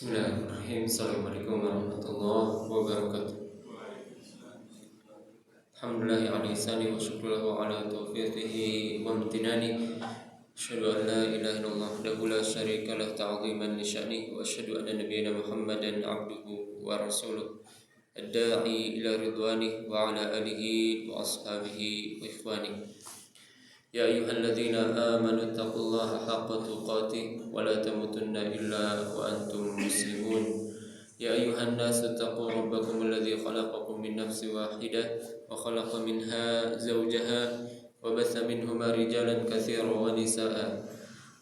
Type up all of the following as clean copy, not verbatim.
Bismillahirrahmanirrahim. Assalamualaikum warahmatullahi wabarakatuh. Alhamdulillahi ala ihsani wa syukurulahu ala taufiqihi wa amtinani. Asyhadu an la ilaha illallah wahdahu la syarika lah ta'ziman li sya'nihi wa asyhadu anna nabiyyana Muhammadan 'abduhu wa rasuluh ad-da'i ila ridwanihi wa ala alihi wa ashabihi wa ikhwanihi. Ya ayyuhalladzina amanu taqullaha haqqa tuqatih wa la tamutunna illa wa antum muslimun. Ya ayyuhan nasu taqu rabbakum alladzi khalaqakum min nafsin wahidah wa khalaqa minha zawjaha wa batha minhuma rijalan katsiran wa nisaa'a.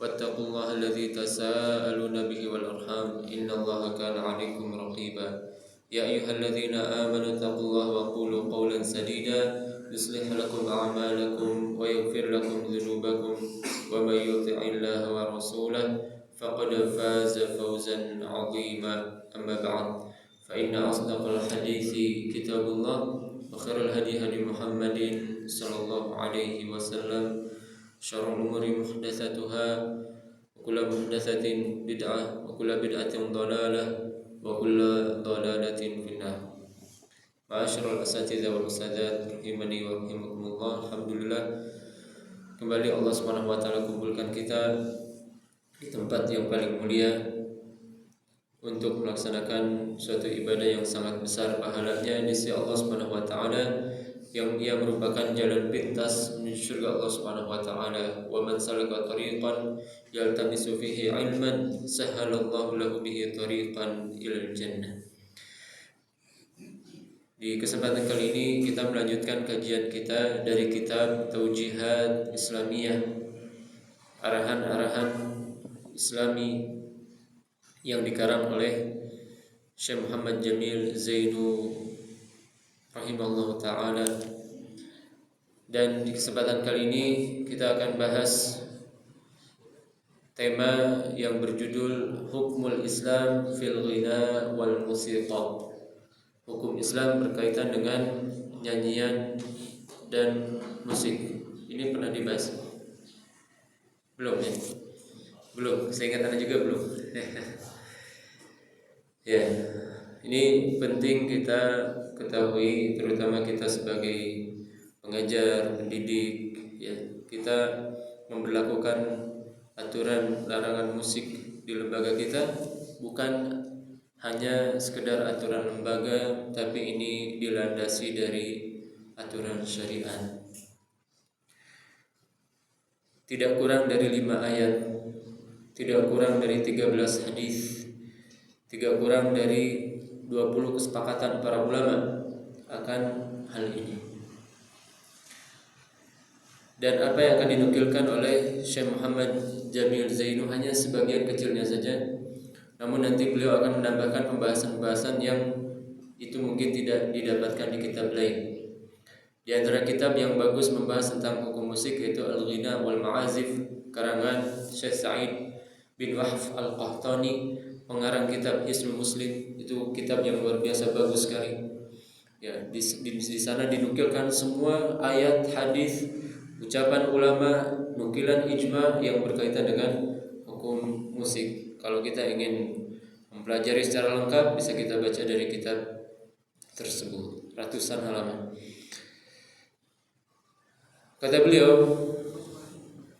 Wattaqullaha alladzi tasaaluna bihi wal arham innallaha kana 'alaikum raqiba. Ya ayyuhalladzina amanu taqullaha wa qulu qawlan sadida يصلح لكم أعمالكم ويغفر لكم ذنوبكم ومن يطع الله ورسوله فقد فاز فوزا عظيما. أما بعد فإن أصدق الحديث كتاب الله وخير الهدي هدي محمد صلى الله عليه وسلم شر الأمور محدثاتها وكل محدثة بدعة وكل بدعة ضلالة وكل ضلالة في النار. Ma'asyiral asatidzah wal ustadzat rahimani wa rahimakumullah. Alhamdulillah, kembali Allah Subhanahu wa taala kumpulkan kita di tempat yang paling mulia untuk melaksanakan suatu ibadah yang sangat besar pahalanya di sisi Allah Subhanahu wa taala, yang ia merupakan jalan pintas menuju surga Allah Subhanahu wa taala. Wa man salaka tariqan yaltamisu fihi ilman sahhalallahu lahu bihi tariqan ilal jannah. Di kesempatan kali ini kita melanjutkan kajian kita dari kitab Taujihat Islamiyah, arahan-arahan Islami yang dikarang oleh Syekh Muhammad Jamil Zainu rahimahullah ta'ala. Dan di kesempatan kali ini kita akan bahas tema yang berjudul Hukmul Islam fil Ghina wal Musiqa. Hukum Islam berkaitan dengan nyanyian dan musik. Ini pernah dibahas? Belum ya? Belum, saya ingat Anda juga belum. Ya, ini penting kita ketahui, terutama kita sebagai pengajar, pendidik, ya, kita memberlakukan aturan larangan musik di lembaga kita bukan hanya sekedar aturan lembaga, tapi ini dilandasi dari aturan syariat. Tidak kurang dari 5 ayat, tidak kurang dari 13 hadis, tidak kurang dari 20 kesepakatan para ulama akan hal ini. Dan apa yang akan dinukilkan oleh Syekh Muhammad Jamil Zainu hanya sebagian kecilnya saja. Namun nanti beliau akan menambahkan pembahasan-pembahasan yang itu mungkin tidak didapatkan di kitab lain. Di antara kitab yang bagus membahas tentang hukum musik yaitu Al-Ghina wal Ma'azif karangan Syekh Sa'id bin Wahf Al-Qahtani, pengarang kitab Hisnul Muslim. Itu kitab yang luar biasa bagus sekali. Ya, di sana dinukilkan semua ayat, hadis, ucapan ulama, nukilan ijma yang berkaitan dengan hukum musik. Kalau kita ingin mempelajari secara lengkap, bisa kita baca dari kitab tersebut, ratusan halaman. Kata beliau,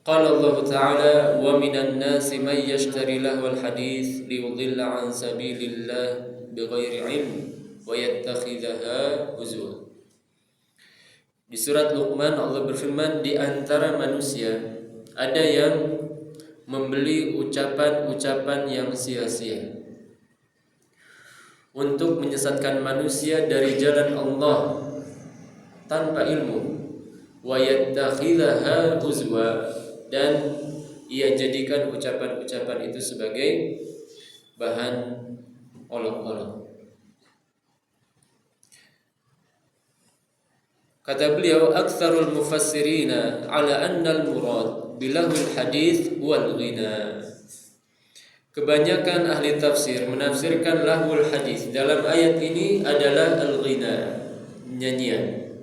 qala Allah Ta'ala, wa minan nasi man yashtari lahwal hadits liyudilla an sabilillah bighairi ilm wa yattakhidhaha huzwa. Di surat Luqman Allah berfirman, di antara manusia ada yang membeli ucapan-ucapan yang sia-sia untuk menyesatkan manusia dari jalan Allah tanpa ilmu, wa yattakhidhaha huzwa, dan ia jadikan ucapan-ucapan itu sebagai bahan olok-olok. Kata beliau, aktsarul mufassirina ala anna al-murad bilahul hadits wal ghina. Kebanyakan ahli tafsir menafsirkan lahul hadits dalam ayat ini adalah al-ghina, nyanyian.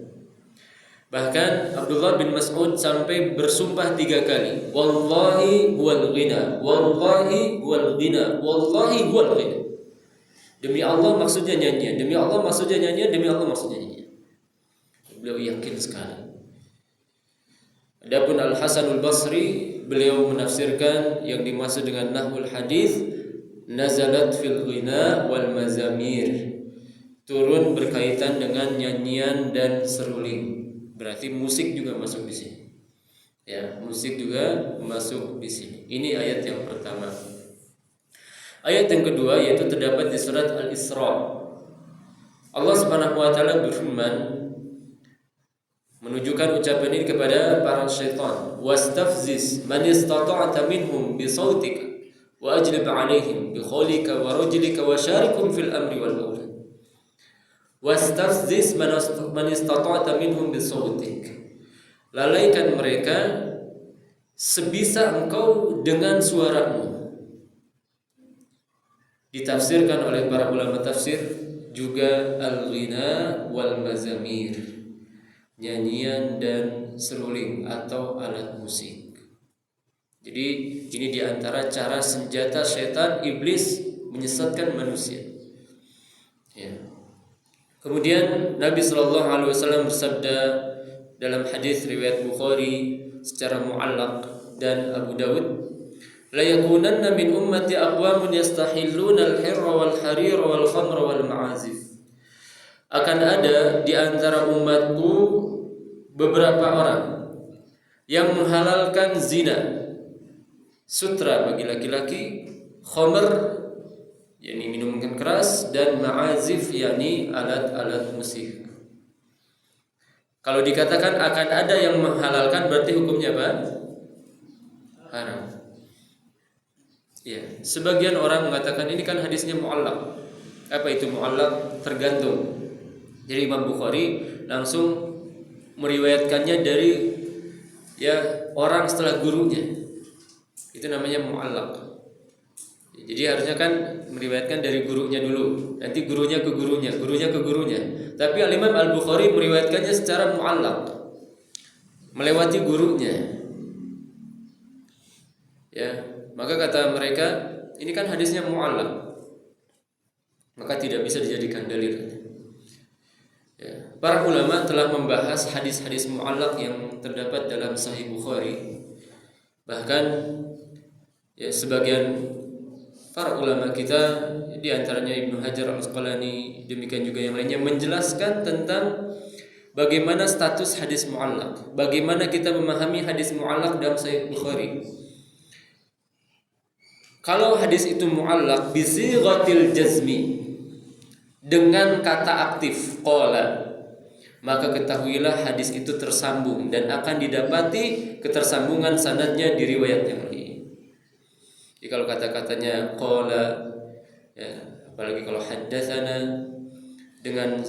Bahkan Abdullah bin Mas'ud sampai bersumpah 3 kali, wallahi wal ghina, wallahi wal ghina, wallahi wal ghina. Demi Allah maksudnya nyanyian, demi Allah maksudnya nyanyian, demi Allah maksudnya nyanyian. Beliau yakin sekali. Adapun Al-Hasanul Basri, beliau menafsirkan yang dimaksud dengan nahwul hadis, nazalat fil ghina wal mazamir, turun berkaitan dengan nyanyian dan seruling. Berarti musik juga masuk di sini. Ya, musik juga masuk di sini. Ini ayat yang pertama. Ayat yang kedua yaitu terdapat di surat Al-Isra. Allah Subhanahu wa taala berfirman menunjukkan ucapan ini kepada para syaitan. Wastafziz man istata'ta minhum bi sautika wa ajlib 'alaihim bi khawlika wa rajlika wa syarikum fil amri wal aulad. Wastafziz man istata'ta minhum bi sautik. Lalaikan mereka sebisa engkau dengan suaramu. Ditafsirkan oleh para ulama tafsir juga al-ghina wal mazamir, nyanyian dan seruling atau alat musik. Jadi ini diantara cara senjata setan iblis menyesatkan manusia. Ya. Kemudian Nabi Shallallahu Alaihi Wasallam bersabda dalam hadis riwayat Bukhari secara muallaq dan Abu Dawud, la yakunanna min ummati aqwamun yastahilluna al-hirra wal harira wal khamra wal ma'azif. Akan ada di antara umatku beberapa orang yang menghalalkan zina, sutra bagi laki-laki, khamr yakni minuman keras, dan ma'azif yakni alat-alat musik. Kalau dikatakan akan ada yang menghalalkan berarti hukumnya apa? Haram. Ya, sebagian orang mengatakan ini kan hadisnya mu'allaq. Apa itu mu'allaq? Tergantung. Jadi Imam Bukhari langsung meriwayatkannya dari orang setelah gurunya. Itu namanya mu'allaq. Jadi harusnya kan meriwayatkan dari gurunya dulu, nanti gurunya ke gurunya, gurunya ke gurunya. Tapi Al-Imam Al-Bukhari meriwayatkannya secara mu'allaq, melewati gurunya. Ya, maka kata mereka, ini kan hadisnya mu'allaq, maka tidak bisa dijadikan dalil. Ya, para ulama telah membahas hadis-hadis mu'allaq yang terdapat dalam Sahih Bukhari. Bahkan sebagian para ulama kita, di antaranya Ibnu Hajar Al-Asqalani, demikian juga yang lainnya, menjelaskan tentang bagaimana status hadis mu'allaq, bagaimana kita memahami hadis mu'allaq dalam Sahih Bukhari. Kalau hadis itu mu'allaq bisighatil jazmi, dengan kata aktif qala, maka ketahuilah hadis itu tersambung dan akan didapati ketersambungan sanadnya di riwayat yang lain. Jadi kalau kata-katanya qala, apalagi kalau haddatsana dengan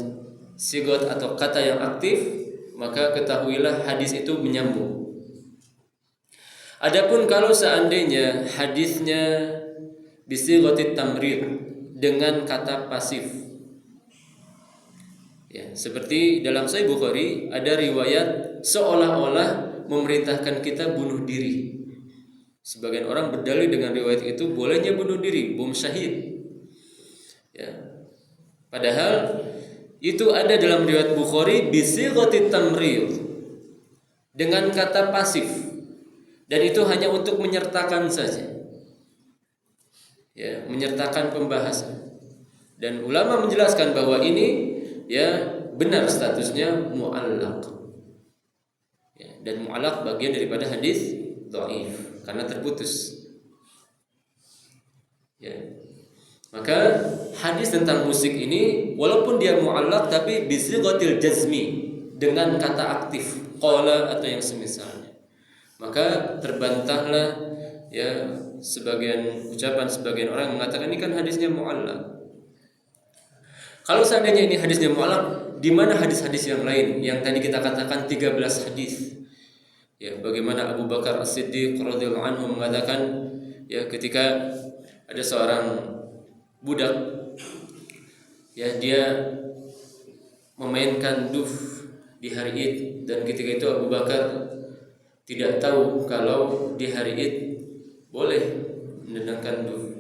sigot atau kata yang aktif, maka ketahuilah hadis itu menyambung. Adapun kalau seandainya hadisnya bisighatit tamrid, dengan kata pasif, seperti dalam Sahih Bukhari ada riwayat seolah-olah memerintahkan kita bunuh diri. Sebagian orang berdalil dengan riwayat itu bolehnya bunuh diri, bom syahid. Padahal itu ada dalam riwayat Bukhari bisighatit tamrid, dengan kata pasif, dan itu hanya untuk menyertakan saja, menyertakan pembahasan. Dan ulama menjelaskan bahwa ini benar statusnya mu'allaq. Dan mu'allaq bagian daripada hadis dhaif karena terputus. Maka hadis tentang musik ini walaupun dia mu'allaq tapi bisighatil jazmi, dengan kata aktif qala atau yang semisalnya, maka terbantahlah ucapan sebagian orang mengatakan ini kan hadisnya mu'allaq. Kalau seandainya ini hadisnya mu'allaq, di mana hadis-hadis yang lain yang tadi kita katakan 13 hadis? Bagaimana Abu Bakar As-Siddiq radhiyallahu anhu mengatakan, ketika ada seorang budak, dia memainkan duf di hari Id, dan ketika itu Abu Bakar tidak tahu kalau di hari Id boleh mendendangkan duf.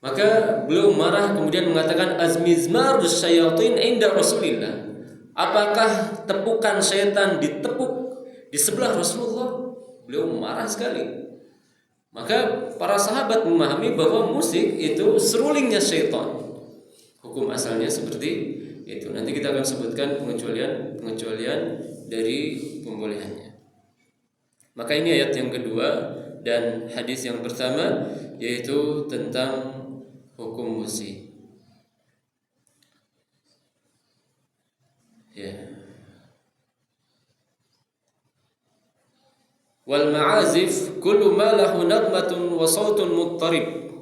Maka beliau marah kemudian mengatakan azmizmarus syayatin inda Rasulillah. Apakah tepukan syaitan ditepuk di sebelah Rasulullah? Beliau marah sekali. Maka para sahabat memahami bahwa musik itu serulingnya syaitan. Hukum asalnya seperti itu. Nanti kita akan sebutkan pengecualian dari pembolehannya. Maka ini ayat yang kedua dan hadis yang pertama yaitu tentang hukum musik. Ya. Wal ma'azif kullu ma lahu nagmatun wa sautun muttarib.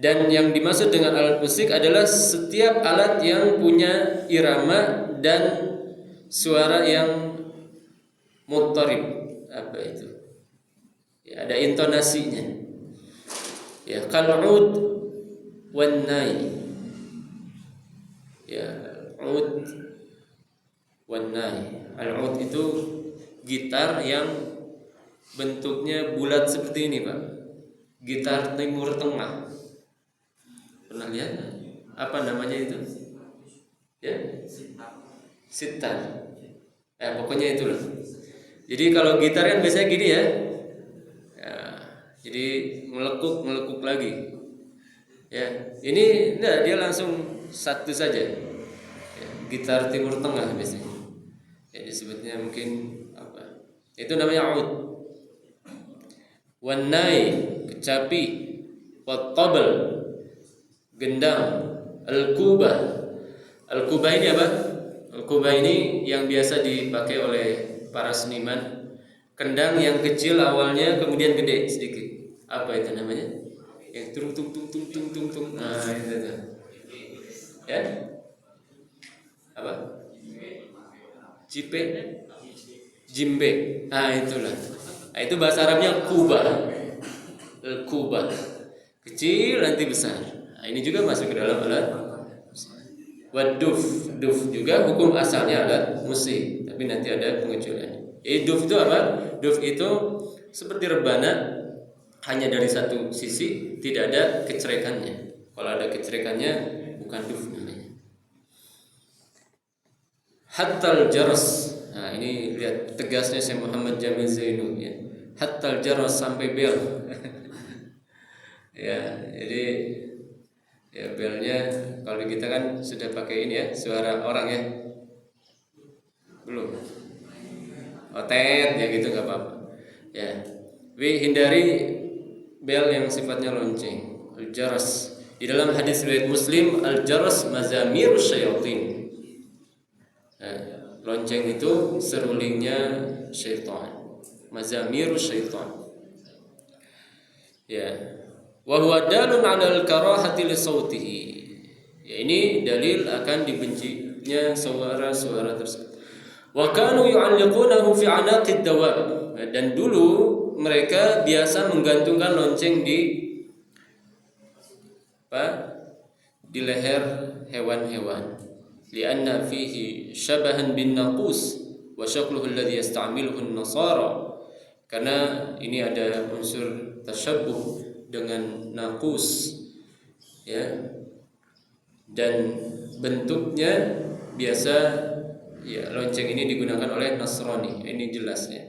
Dan yang dimaksud dengan alat musik adalah setiap alat yang punya irama dan suara yang muttarib. Apa itu? Ya, ada intonasinya. Ya, kal'ud wan nai. Ya, ud wan nai. Al-ud itu gitar yang bentuknya bulat seperti ini, Pak. Gitar Timur Tengah. Pernah lihat? Apa namanya itu? Ya? Sitar. Pokoknya itulah. Jadi kalau gitar kan biasanya gini ya. Jadi melekuk lagi. Ya, ini enggak, dia langsung satu saja. Ya, gitar Timur Tengah biasanya. Ya, disebutnya mungkin apa? Itu namanya ud. Wan nai, kecapi, wat tabal, gendang, al-kubah. Al-kubah ini apa? Al-kubah ini yang biasa dipakai oleh para seniman. Kendang yang kecil awalnya kemudian gede sedikit. Apa itu namanya? Yang tung tung tung tung tung tung tung. Nah, itu. Ya? Apa? Jipe? Jimbe. Nah, itulah. Nah, itu bahasa Arabnya kubah. Al-kubah. Kecil nanti besar. Nah, ini juga masuk ke dalam alat. Waduf. Duf juga hukum asalnya alat musik, tapi nanti ada pengecualian. Duf itu apa? Duf itu seperti rebana, hanya dari satu sisi, tidak ada kecerikannya. Kalau ada kecerikannya bukan duf namanya. Hattal jaras. Nah, ini lihat tegasnya Syekh Muhammad Jamil Zainu ya. Hattal jaras sampai bel. Ya, jadi ya belnya kalau kita kan sudah pakai ini ya, suara orang ya. Belum. Otet ya gitu nggak apa-apa. Ya. Hindari bel yang sifatnya lonceng. Al-jaras. Di dalam hadis riwayat Muslim, al-jaras mazamir syayatin. Nah, lonceng itu serulingnya syaitan. Mazamir syaitan. Ya. Wa huwa dalun 'ala al-karahati li sautihi. Ya, ini dalil akan dibencinya suara-suara tersebut. Wa kanu yu'alliqunahu fi 'anaqid dawab. Dan dulu mereka biasa menggantungkan lonceng di leher hewan-hewan. Lianna fihi syabahan bin naqus wa syakluhu alladhi yasta'miluhu an-nasara. Karena ini ada unsur tasyabbuh dengan naqus ya. Dan bentuknya biasa ya, lonceng ini digunakan oleh Nasrani. Ini jelas ya.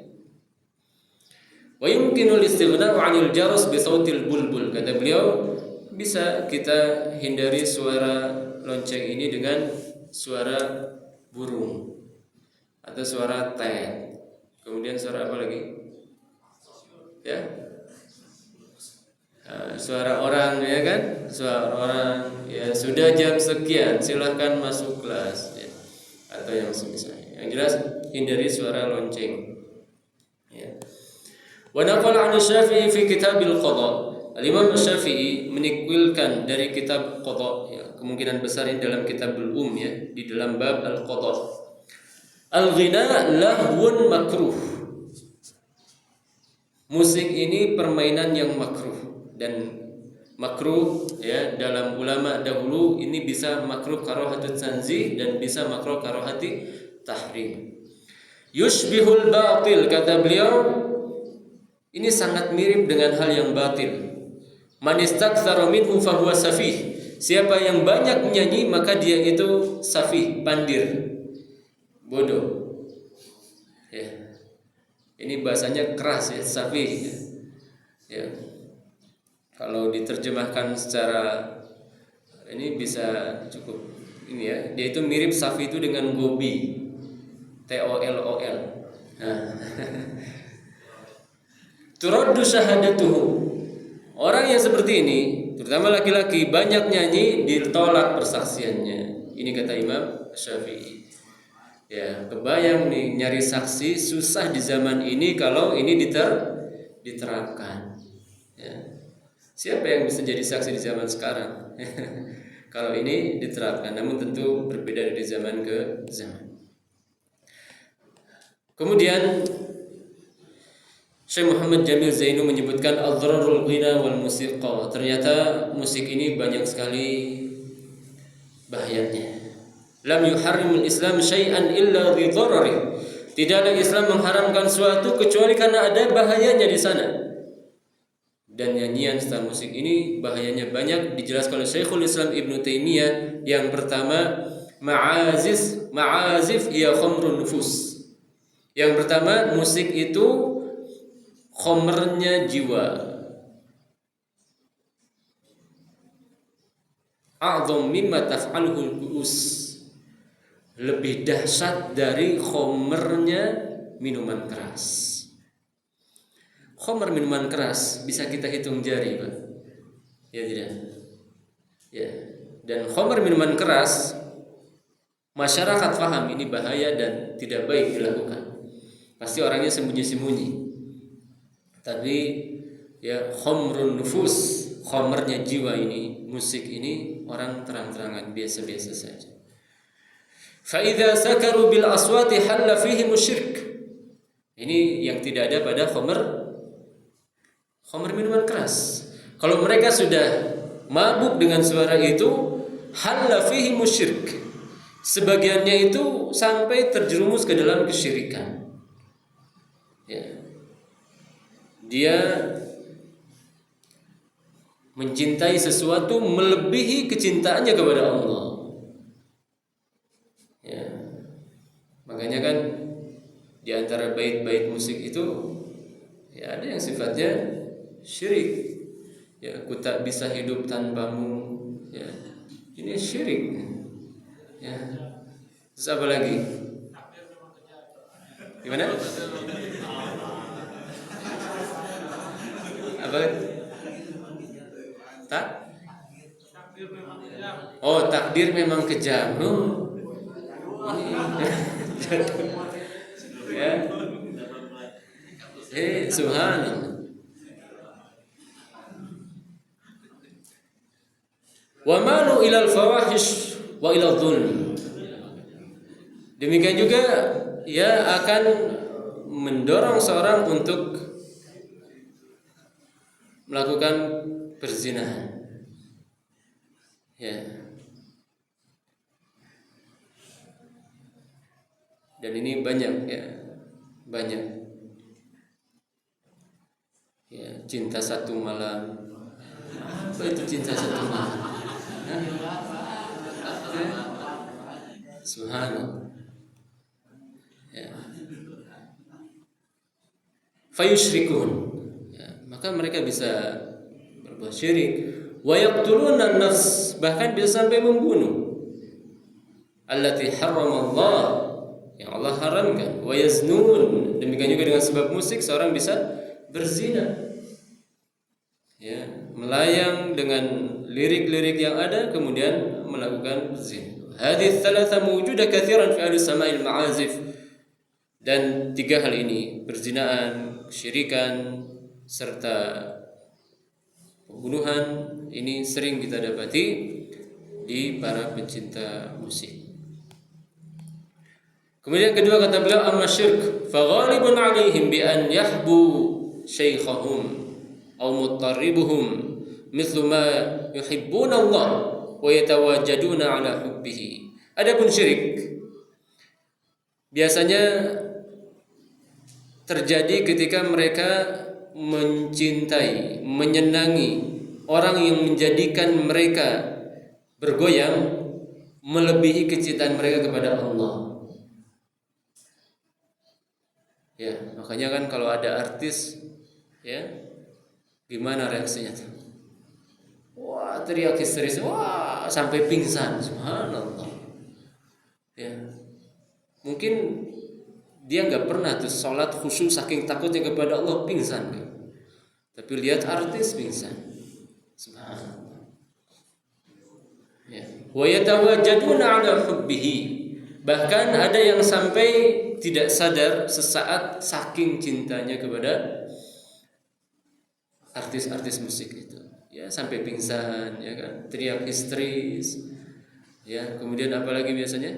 Wa yumkinu al-istighna'u 'anil jaras bi sautil bulbul. Kata beliau, bisa kita hindari suara lonceng ini dengan suara burung atau suara tet. Kemudian suara apa lagi? Ya. Suara orang ya kan? Suara orang ya, sudah jam sekian, silahkan masuk kelas ya. Atau yang semisalnya. Yang jelas hindari suara lonceng. Ya. Wa naqala 'an Syafi'i fi Kitabil Qadha. Al-Imam Syafi'i menikwilkan dari kitab Qadha ya, kemungkinan besar ini dalam Kitabul ya, di dalam bab Al-Qadha. Al-ghina lahwun makruh. Musik ini permainan yang makruh, dan makruh ya dalam ulama dahulu ini bisa makruh karahatut tanzih dan bisa makruh karahati tahrim. Yushbihul batil, kata beliau, ini sangat mirip dengan hal yang batil. Man istaktsara minhu fahuwa safih. Siapa yang banyak menyanyi maka dia itu safih, pandir, bodoh. Ya. Ini bahasanya keras ya, safih. Ya. Kalau diterjemahkan secara ini bisa cukup ini ya. Dia itu mirip safih itu dengan gobi. TOLOL. Nah. Turaddu syahadatuhu. Orang yang seperti ini, terutama laki-laki, banyak nyanyi, ditolak persaksiannya. Ini kata Imam Syafi'i. Ya, kebayang nih nyari saksi susah di zaman ini kalau ini diterapkan. Ya. Siapa yang bisa jadi saksi di zaman sekarang? Kalau ini diterapkan, namun tentu berbeda dari zaman ke zaman. Kemudian Syekh Muhammad Jamil Zainu menyebutkan al-dhararul ghina wal musiqa. Ternyata musik ini banyak sekali bahayanya. Lam yuharrimul Islam syai'an illa bi dharari. Tidaklah Islam mengharamkan suatu kecuali karena ada bahayanya di sana. Dan nyanyian serta musik ini bahayanya banyak, dijelaskan oleh Syekhul Islam Ibnu Taimiyah. Yang pertama, ma'azif ya khamrun nufus. Yang pertama, musik itu khomernya jiwa. A'dham mimma taf'aluhu al-ku'us. Lebih dahsyat dari khomernya minuman keras. Khomer minuman keras bisa kita hitung jari, Pak. Ya tidak? Ya. Dan khomer minuman keras masyarakat paham ini bahaya dan tidak baik dilakukan. Pasti orangnya sembunyi-sembunyi. Tapi ya khomrun nufus, khomernya jiwa ini, musik ini orang terang-terangan biasa-biasa saja. Fa idza sakaru bil aswati halla fihi musyrik. Ini yang tidak ada pada khomer minuman keras. Kalau mereka sudah mabuk dengan suara itu, halla fihi musyrik. Sebagiannya itu sampai terjerumus ke dalam kesyirikan. Ya. Dia mencintai sesuatu melebihi kecintaannya kepada Allah. Ya. Makanya kan di antara bait-bait musik itu ya ada yang sifatnya syirik. Ya, aku tak bisa hidup tanpamu. Ya. Ini syirik. Ya. Terus apa lagi? Gimana? Apa? Tak? Oh, takdir memang kejam. Ya. Subhanallah. Wa malu ilal fawahish wa ilal dhulm. Demikian juga ia akan mendorong seorang untuk melakukan perzinahan. Ya. Dan ini banyak ya. Banyak. Ya, cinta satu malam. Apa itu cinta satu malam? Subhanallah. Ya. Fayusyrikun. Ya, maka mereka bisa berbuat syirik. Wa yaqtuluna an-nafs, bahkan bisa sampai membunuh. Allati harramallah, yang Allah haramkan. Wa yaznun, demikian juga dengan sebab musik seorang bisa berzina. Ya, melayang dengan lirik-lirik yang ada kemudian melakukan zina. Hadhihi thalatha mawjuda katsiran fi ahli sama'il ma'azif. Dan tiga hal ini, perzinaan, kesyirikan serta pembunuhan, ini sering kita dapati di para pencinta musik. Kemudian kedua kata beliau, amma syirk fa ghalibun 'alaihim bi an yahbu syaikhahum aw mutarribuhum mithlu ma yuhibbuna Allah wa yatawajjaduna 'ala hubbihi. Adapun syirik biasanya terjadi ketika mereka mencintai, menyenangi orang yang menjadikan mereka bergoyang melebihi kecintaan mereka kepada Allah. Ya, makanya kan kalau ada artis, ya, gimana reaksinya tuh? Wah, teriak histeris, wah, sampai pingsan, subhanallah. Ya, mungkin dia nggak pernah tuh sholat khusyuk saking takutnya kepada Allah pingsan, kan? Tapi lihat artis pingsan, subhanallah. Ya, wa yatawajjaduna ala hubbihi. Bahkan ada yang sampai tidak sadar sesaat saking cintanya kepada artis-artis musik itu. Ya, sampai pingsan, ya kan? Teriak histeris. Ya, kemudian apa lagi biasanya?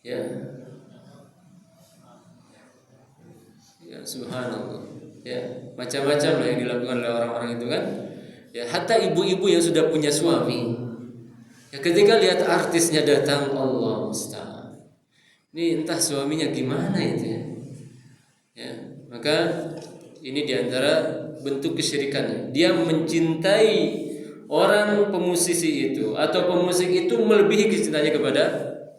Ya. Ya, subhanallah. Ya, macam-macam lah yang dilakukan oleh orang-orang itu kan. Ya, hatta ibu-ibu yang sudah punya suami, ya ketika lihat artisnya datang, Allah musta'an. Ini entah suaminya gimana itu ya. Ya, maka ini diantara bentuk kesyirikannya. Dia mencintai orang pemusisi itu atau pemusik itu melebihi kecintaannya kepada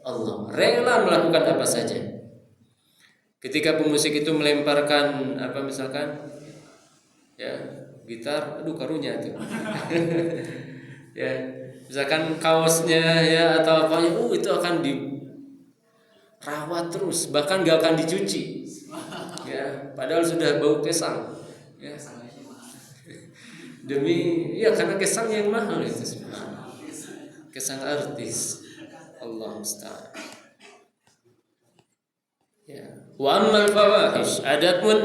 Allah. Rela melakukan apa saja. Ketika pemusik itu melemparkan apa misalkan, ya gitar, aduh karunya itu. Ya, misalkan kaosnya ya atau apanya, itu akan dirawat terus, bahkan gak akan dicuci. Ya, padahal sudah bau kesang. Ya. Demi ya karena kesang yang mahal itu. Kesang artis. Allah musta'an. Ya. Wa ammal fawahish, adapun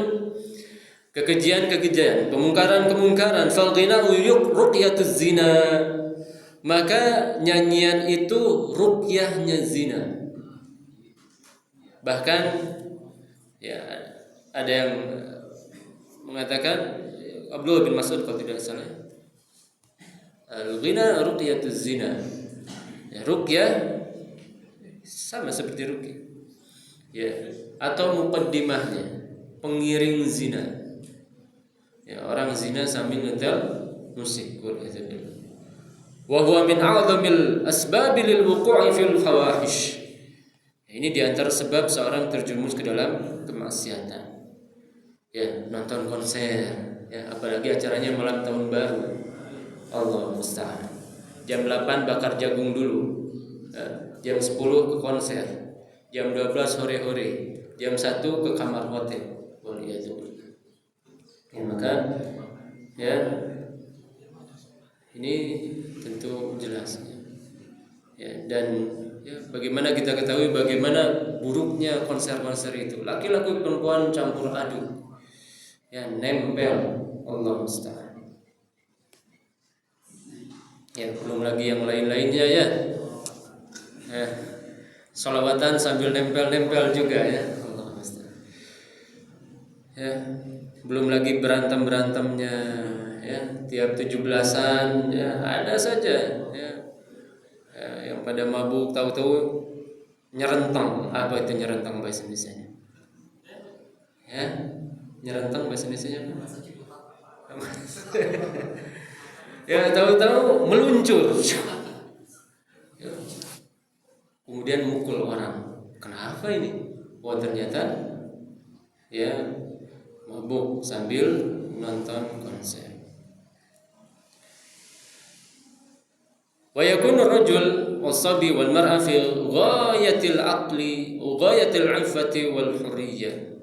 kekejian-kekejian, kemungkaran-kemungkaran, fal ghina'u ruqyatuz zina. Maka nyanyian itu ruqyahnya zina. Bahkan ya ada yang mengatakan, Abdullah bin Mas'ud kalau tidak salah, al-ghina ruqyatuz zina. Ya, ruqyah sama seperti ruqyah. Ya, atau muqaddimahnya, pengiring zina. Ya, orang zina sambil nyetel musik. Wa huwa min a'zamil asbab lil wuqu'i fil fawahish. Ini di antara sebab seorang terjerumus ke dalam kemaksiatan. Ya, nonton konser, ya, apalagi acaranya malam tahun baru. Allah musta'an. Jam 8 bakar jagung dulu. Ya, jam 10 ke konser. Jam 12 hore-hore. Jam 1 ke kamar hotel. Waliyadzubillah. Ya, maka ya ini tentu jelas ya, dan ya, bagaimana kita ketahui bagaimana buruknya konser-konser itu, laki-laki perempuan campur aduk, ya nempel, Allah musta'an. Ya, belum lagi yang lain-lainnya ya, sholawatan sambil nempel-nempel juga ya, Allah musta'an. Ya, belum lagi berantem-berantemnya. Ya, tiap 17-an ya ada saja ya, yang pada mabuk tahu-tahu nyerentang. Apa itu nyerentang bahasa Indonesianya? Ya, nyerentang bahasa Indonesianya apa? Ya, tahu-tahu meluncur. Ya, kemudian mukul orang. Kenapa ini? Oh, ternyata ya mabuk sambil nonton konser. Wa yakunu ar-rajul was-sabi wal mar'a fi ghayatil aqli wa ghayatil 'iffati wal hurriyyah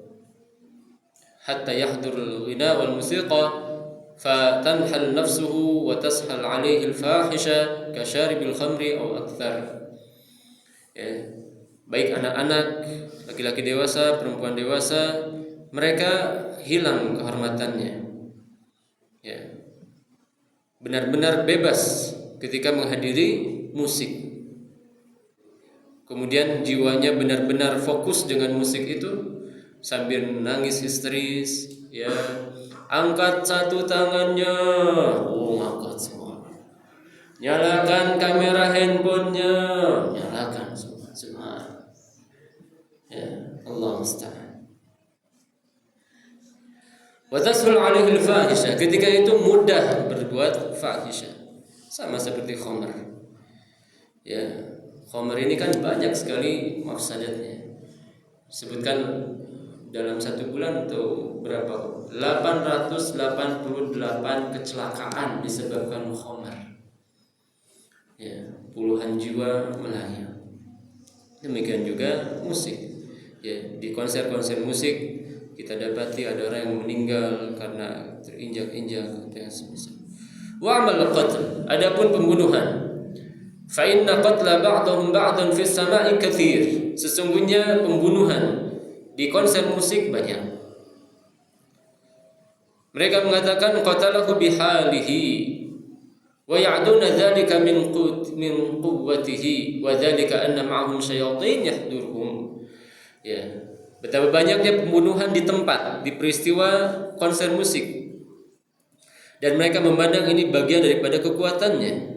hatta yahdur al-ghina wal musiqa fatanhal nafsuhu wa tashal 'alayhi al-fahisha ka syaribil khamri aw akthar. Ya, baik anak-anak, laki-laki dewasa, perempuan dewasa, mereka hilang kehormatannya. Ya. Benar-benar bebas ketika menghadiri musik. Kemudian jiwanya benar-benar fokus dengan musik itu sambil nangis histeris, ya. Angkat satu tangannya, angkat semua. Nyalakan kamera handphonenya, nyalakan semua. Ya, Allah musta'an. Wa tashul 'alaihi al-fahisyah, ketika itu mudah berbuat fahisyah. Sama seperti khamr. Ya, khamr ini kan banyak sekali mafsadatnya. Sebutkan dalam satu bulan atau berapa? 888 kecelakaan disebabkan khamr. Ya, puluhan jiwa melayang. Demikian juga musik. Ya, di konser-konser musik kita dapati ada orang yang meninggal karena terinjak-injak dan semisal. Wa amal qatl, adapun pembunuhan. Fa inna qatla ba'dahum ba'dan fis sama'i katsir. Sesungguhnya pembunuhan di konser musik banyak. Mereka mengatakan qatalahu bihalihi wa ya'duna dzalika min quwwatihi wa dzalika anna ma'ahum syayatin yahdurhum. Ya, betapa banyaknya pembunuhan di tempat, di peristiwa konser musik. Dan mereka memandang ini bagian daripada kekuatannya.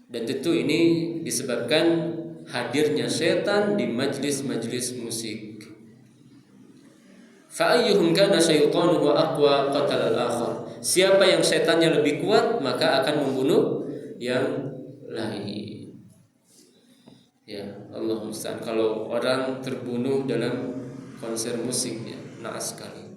Dan tentu ini disebabkan hadirnya setan di majlis-majlis musik. Fa ayyuhum kana syaitanuhu aqwa qatala al-akhar. Siapa yang setannya lebih kuat maka akan membunuh yang lain. Ya, Allah musta'an. Kalau orang terbunuh dalam konser musik, ya, naas sekali.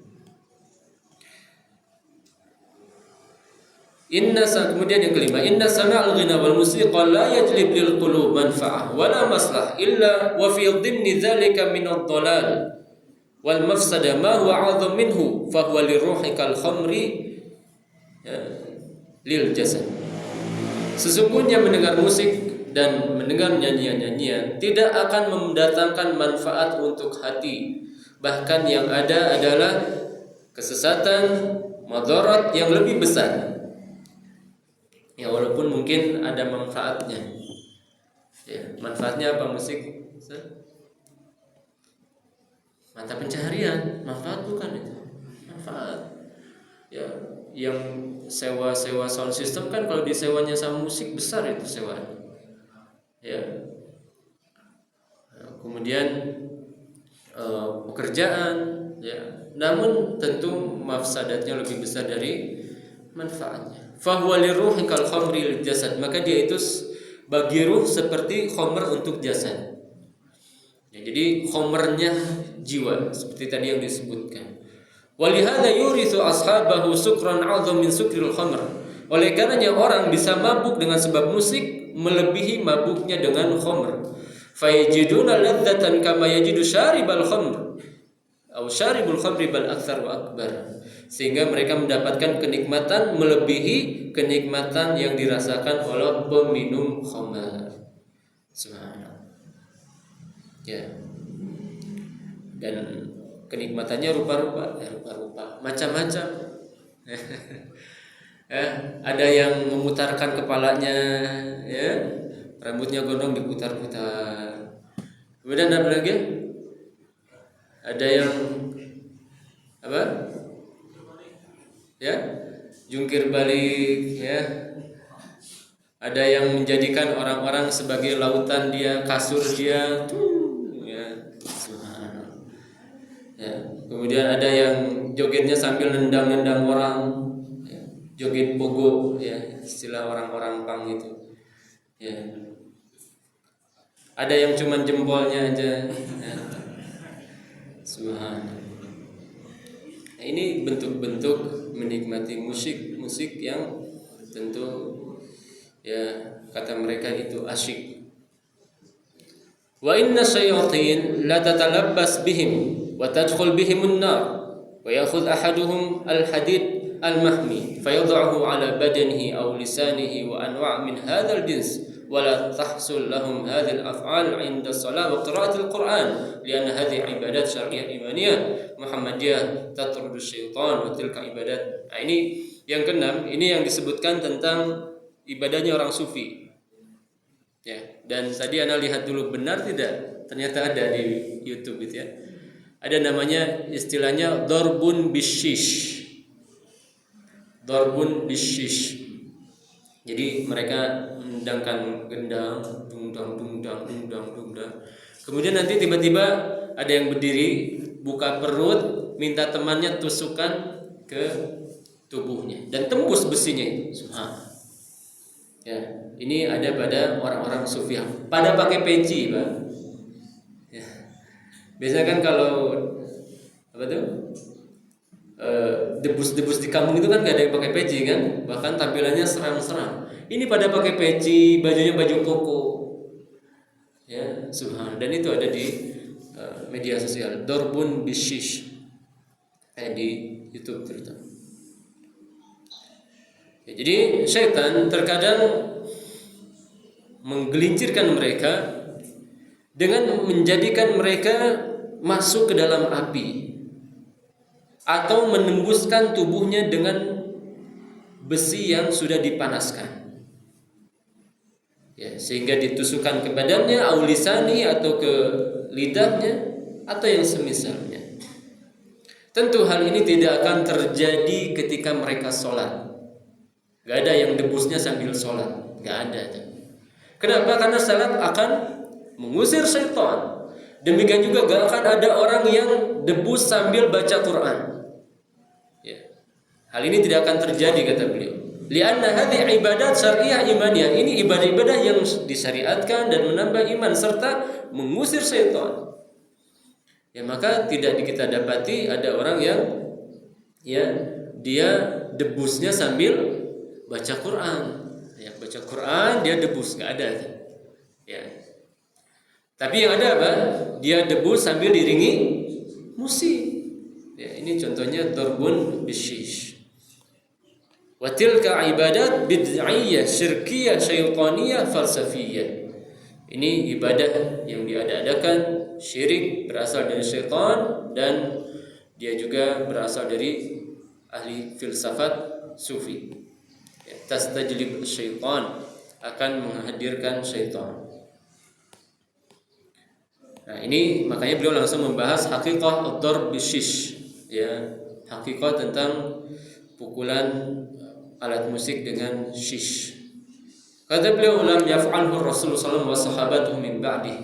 Kemudian yang kelima, inna sama'al ghina wal musiqa la yajlib lil qulub manfa'ah wa la maslah illa wa fi dhimni dzalika min ad-dhalal wal mafsada ma huwa 'adzam minhu fa huwa liruhi kal khamri lil jasad. Sesungguhnya mendengar musik dan mendengar nyanyian-nyanyian tidak akan mendatangkan manfaat untuk hati. Bahkan yang ada adalah kesesatan, madarat yang lebih besar. Ya, walaupun mungkin ada manfaatnya. Ya, manfaatnya apa musik? Mata pencaharian, manfaat bukan itu. Manfaat. Ya, yang sewa sound system kan kalau disewanya sama musik besar itu sewaan. Ya. Kemudian pekerjaan, ya. Namun tentu mafsadatnya lebih besar dari manfaatnya. Fahuwa liruhi kal khamri lil jasad, maka dia itu bagi ruh seperti khamr untuk jasad. Ya, jadi khamrnya jiwa seperti tadi yang disebutkan. Walihada yurithu ashabahu sukran 'adzam min sukril khamr. Oleh karenanya orang bisa mabuk dengan sebab musik melebihi mabuknya dengan khamr. Fayajiduna ladzatan kama yajidu syaribal khamr atau syaribul khamri bal aktsar wa akbar. Sehingga mereka mendapatkan kenikmatan melebihi kenikmatan yang dirasakan oleh peminum khamr. Subhanallah. Ya. Dan kenikmatannya rupa-rupa, macam-macam. Ada yang memutarkan kepalanya, ya, rambutnya gondrong diputar-putar. Kemudian apa lagi? Ada yang apa? Ya, jungkir balik, ya. Ada yang menjadikan orang-orang sebagai lautan dia, kasur dia, ya. Ya. Kemudian ada yang jogetnya sambil nendang-nendang orang. Joget pogo, ya, istilah orang-orang pang itu. Ya. Ada yang cuma jempolnya aja. Ya. Subhanallah. Nah, ini bentuk-bentuk menikmati musik yang tentu, ya, kata mereka itu asyik. Wa inna syayatin la tatalabbas bihim wa tadkhul bihim an-nar wa ya'khudh ahaduhum al-hadid al-mahmi fayad'uhu ala badanihi aw lisanihi wa anwa' min hadzal jins wa la tahsul lahum hadhihi al-af'al 'inda shalah wa qira'ati al-Qur'an lianna hadhihi ibadat syar'iyyah imaniyah muhammadiyah tatrudu syaitan wa tilka ibadat. Nah, ini yang keenam, ini yang disebutkan tentang ibadahnya orang sufi. Ya, dan tadi Anda lihat dulu benar tidak? Ternyata ada di YouTube itu, ya. Ada namanya, istilahnya darbun bishish. Darbun bishish. Jadi mereka mendangkan gendang, dungdang. Kemudian nanti tiba-tiba ada yang berdiri buka perut, minta temannya tusukkan ke tubuhnya dan tembus besinya itu. Subhanallah. Ya, ini ada pada orang-orang sufi pada pakai peci, Pak. Ya. Biasanya kan kalau apa tuh? Debus-debus di kampung itu kan gak ada yang pakai peci kan, bahkan tampilannya seram-seram. Ini pada pakai peci, bajunya baju koko, ya, subhanallah. Dan itu ada di media sosial, Dorbun Bishish, di YouTube terutama. Ya, jadi syaitan terkadang menggelincirkan mereka dengan menjadikan mereka masuk ke dalam api atau menembuskan tubuhnya dengan besi yang sudah dipanaskan, ya, sehingga ditusukkan ke badannya, aulisani atau ke lidahnya atau yang semisalnya. Tentu hal ini tidak akan terjadi ketika mereka sholat. Gak ada yang debusnya sambil sholat, gak ada. Kenapa? Karena sholat akan mengusir syaitan. Demikian juga gak akan ada orang yang debus sambil baca Quran. Ya. Hal ini tidak akan terjadi, kata beliau. Lianna hadhihi ibadat syariah imaniyah. Ini ibadah-ibadah yang disyariatkan dan menambah iman serta mengusir syaitan. Ya, maka tidak kita dapati ada orang yang ya dia debusnya sambil baca Quran. Ya, baca Quran dia debus, gak ada. Ya. Tapi yang ada apa? Dia debus sambil diringi musik. Ya, ini contohnya Dorbun Bishish. Wa tilka ibadat bid'iyah, syirkiyah, syaitaniyah, falsafiyah. Ini ibadah yang diada-adakan, syirik, berasal dari syaitan, dan dia juga berasal dari ahli filsafat sufi. Ya, tastajlib syaitan, akan menghadirkan syaitan. Nah, ini makanya beliau langsung membahas hakikat ad-darb bishish, ya, hakikat tentang pukulan alat musik dengan shish. Kata beliau, lam yaf'alhu Rasulullah sallallahu alaihi wasallam min ba'dih.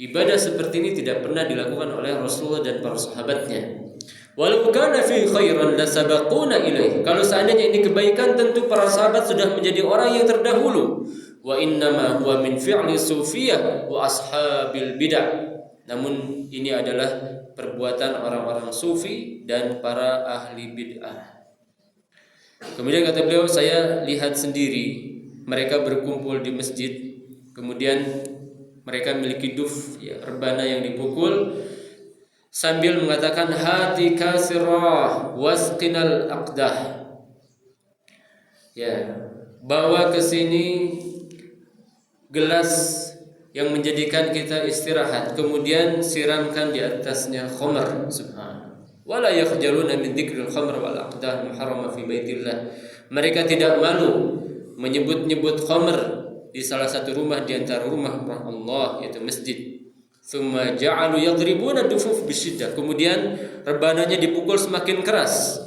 Ibadah seperti ini tidak pernah dilakukan oleh Rasulullah dan para sahabatnya. Walau kana fi khairan lasabaquna ilaih. Kalau seandainya ini kebaikan, tentu para sahabat sudah menjadi orang yang terdahulu. Wa innama huwa min fi'li sufiyah wa ashabil bid'ah. Namun ini adalah perbuatan orang-orang sufi dan para ahli bid'ah. Kemudian kata beliau, saya lihat sendiri mereka berkumpul di masjid, kemudian mereka memiliki duf, ya, rebana yang dipukul sambil mengatakan hati kasirah wasqinal aqdah. Ya, bawa ke sini gelas yang menjadikan kita istirahat, kemudian siramkan di atasnya khamr. Subhanallah. Wala yakhjaluna min dzikril khamr wal aqdah muharrama fi baitillah. Mereka tidak malu menyebut-nyebut khamr di salah satu rumah di antara rumah Allah, yaitu masjid. Tsumma ja'alu yadribuna dufuf bisyiddah. Kemudian rebananya dipukul semakin keras.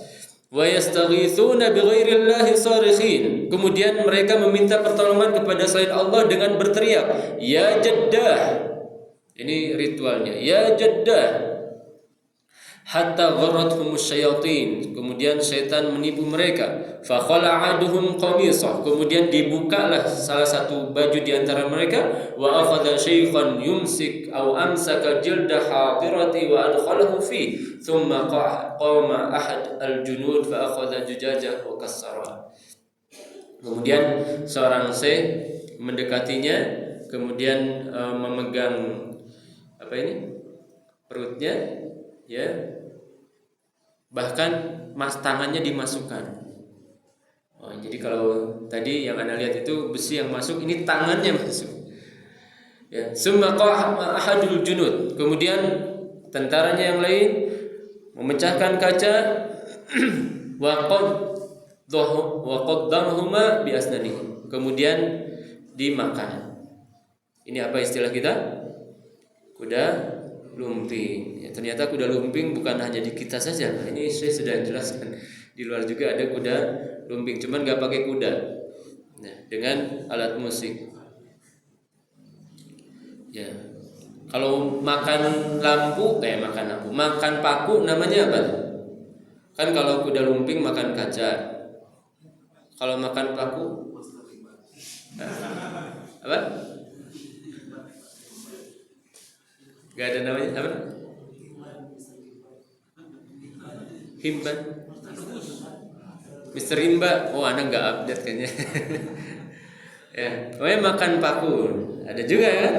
Wa yastaghithuna bighairillahi sarikhin. Kemudian mereka meminta pertolongan kepada selain Allah dengan berteriak, ya Jaddah. Ini ritualnya, ya Jaddah. Hatta gharrathumus syayatin. Kemudian syaitan menipu mereka. Fa khala'aduhum qamisah. Kemudian dibukalah salah satu baju di antara mereka. Wa akhadha shaykhan yumsik aw amsaka jilda hadirati wa adkhalahu fi. Thumma qama ahad al-junud fa akhadha jujajah wa kassara. Kemudian seorang syekh mendekatinya, kemudian memegang apa ini? Perutnya, ya. Bahkan tangannya dimasukkan. Oh, jadi kalau tadi yang Anda lihat itu besi yang masuk, ini tangannya masuk. Ya, summa qama ahadul junud. Kemudian tentaranya yang lain memecahkan kaca wa qaddamhuma bi asnanihi. Kemudian dimakan. Ini apa istilah kita? Kuda lumping. Ya, ternyata kuda lumping bukan hanya di kita saja. Nah, ini saya sudah jelaskan. Di luar juga ada kuda lumping, cuman nggak pakai kuda. Nah, dengan alat musik. Ya. Kalau makan paku namanya apa? Kan kalau kuda lumping makan kaca. Kalau makan paku apa? Gak ada namanya apa? Himban. Mister Himba. Oh, Anda nggak update kayaknya. Ya, pokoknya makan paku. Ada juga kan?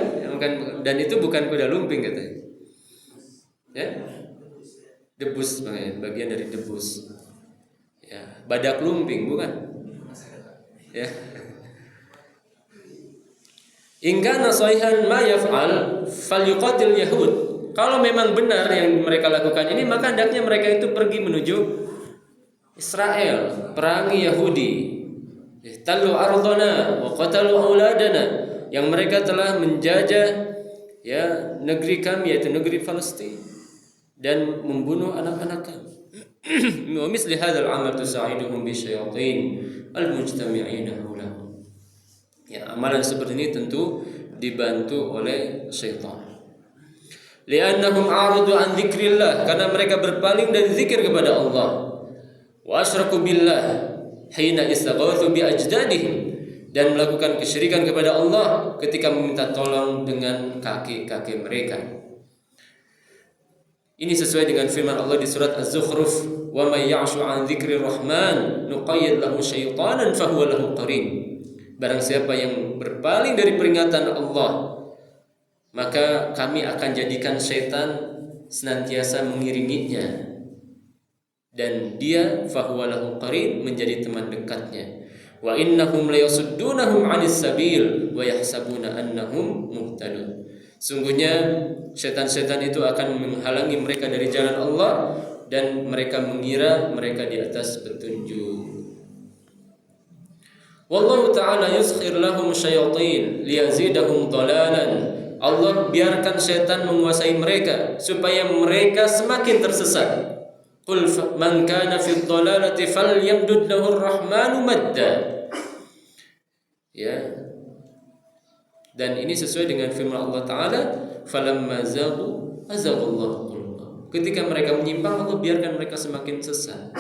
Dan itu bukan kuda lumping katanya. Ya, debus bagian dari debus. Ya, badak lumping bukan? Ya. Ingkana sahihan ma yaf'al falyuqatil yahud. Kalau memang benar yang mereka lakukan ini, maka hendaknya mereka itu pergi menuju Israel, perangi Yahudi. Ihtallu ardana wa qatalu auladana, yang mereka telah menjajah ya negeri kami, yaitu negeri Palestina, dan membunuh anak-anak kami. Wa misli hadzal amal tusa'iduhum bisyayatin al-mujtami'ina hawlahu. Ya, amalan seperti ini tentu dibantu oleh syaitan. Li'annahum a'radu an dzikrillah, karena mereka berpaling dari zikir kepada Allah. Wa asyraku billah hina istaghatsu bi ajdadihim, dan melakukan kesyirikan kepada Allah ketika meminta tolong dengan kakek-kakek mereka. Ini sesuai dengan firman Allah di surat Az-Zukhruf, "Wa may ya'shu 'an dzikrir rahman nuqayyid lahu syaitanan fahuwa lahu qarin." Barang siapa yang berpaling dari peringatan Allah, maka kami akan jadikan syaitan senantiasa mengiringinya, dan dia fahuwa lahu qarin, menjadi teman dekatnya. Wa innahum la yasuddunahum 'anis sabil wa yahsabuna annahum muhtadun. Sungguhnya syaitan-syaitan itu akan menghalangi mereka dari jalan Allah, dan mereka mengira mereka di atas petunjuk. Wallahu ta'ala yuskhir lahum syayatin liyazidahum dhalalan. Allah biarkan syaitan menguasai mereka supaya mereka semakin tersesat. Qul man kana fi dhalalati falyamdud lahu ar-rahmanu madda. Ya. Dan ini sesuai dengan firman Allah Ta'ala, falamma zaghu azaghallahu qulubahum. Ketika mereka menyimpang, Allah biarkan mereka semakin sesat.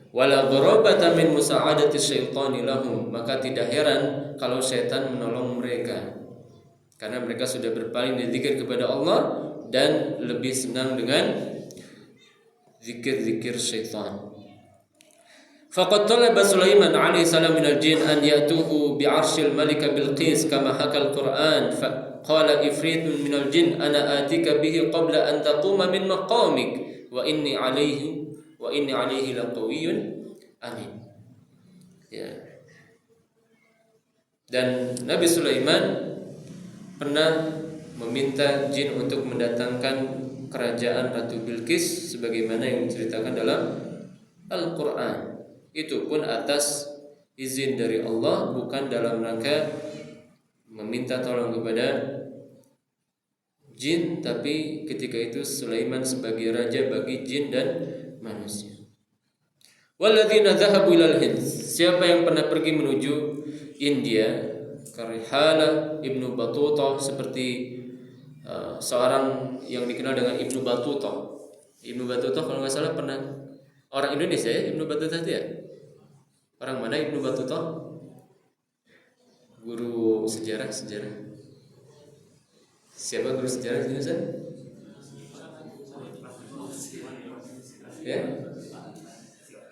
Wala gharabata min musa'adati syaitani lahum, maka tidak heran kalau syaitan menolong mereka, karena mereka sudah berpaling dari zikir kepada Allah dan lebih senang dengan zikir-zikir syaitan. Faqad talaba Sulaiman alaihi salam min al-jin an ya'tuhu bi'arshil malika Bilqis kama hakal Qur'an, fa qala ifritun min al-jin ana atika bihi qabla an taquma min maqamik wa inni alaihi laqawiyyun amin. Ya. Dan Nabi Sulaiman pernah meminta jin untuk mendatangkan kerajaan Ratu Bilqis sebagaimana yang diceritakan dalam Al-Qur'an. Itu pun atas izin dari Allah, bukan dalam rangka meminta tolong kepada jin, tapi ketika itu Sulaiman sebagai raja bagi jin dan manusia. Walladzina dhahabu ilal Hind, siapa yang pernah pergi menuju India, Karihala Ibnu Battuta, seperti seorang yang dikenal dengan Ibnu Battuta. Ibnu Battuta kalau nggak salah pernah orang Indonesia ya, Ibnu Battuta itu ya. Orang mana Ibnu Battuta? Guru sejarah. Siapa guru sejarah di Indonesia? Ya,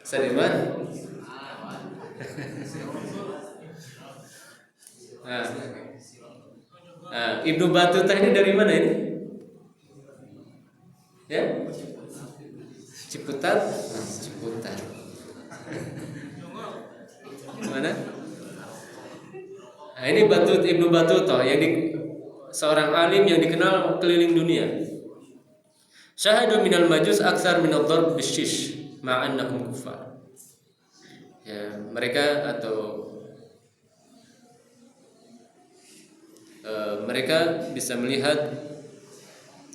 Sadiman. Ibnu Battuta ini dari mana ini? Ya, Ciputat. Mana? Nah, ini Ibnu Battuta yang seorang alim yang dikenal keliling dunia. Syahadu minal majus aksar minal darb bishish ma'annahum kuffar. Ya, mereka mereka bisa melihat,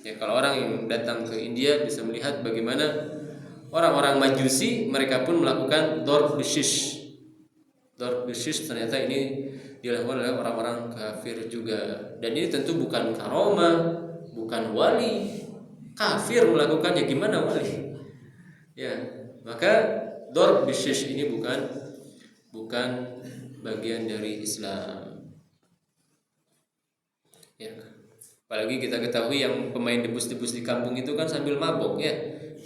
ya, kalau orang yang datang ke India bisa melihat bagaimana orang-orang Majusi mereka pun melakukan darb bishish. Darb bishish ternyata ini dilakukan oleh orang-orang kafir juga. Dan ini tentu bukan karomah, bukan wali. Kafir melakukannya, gimana wali? Ya, maka dorb bishish ini bukan bagian dari Islam. Ya. Apalagi kita ketahui yang pemain debus-debus di kampung itu kan sambil mabok ya.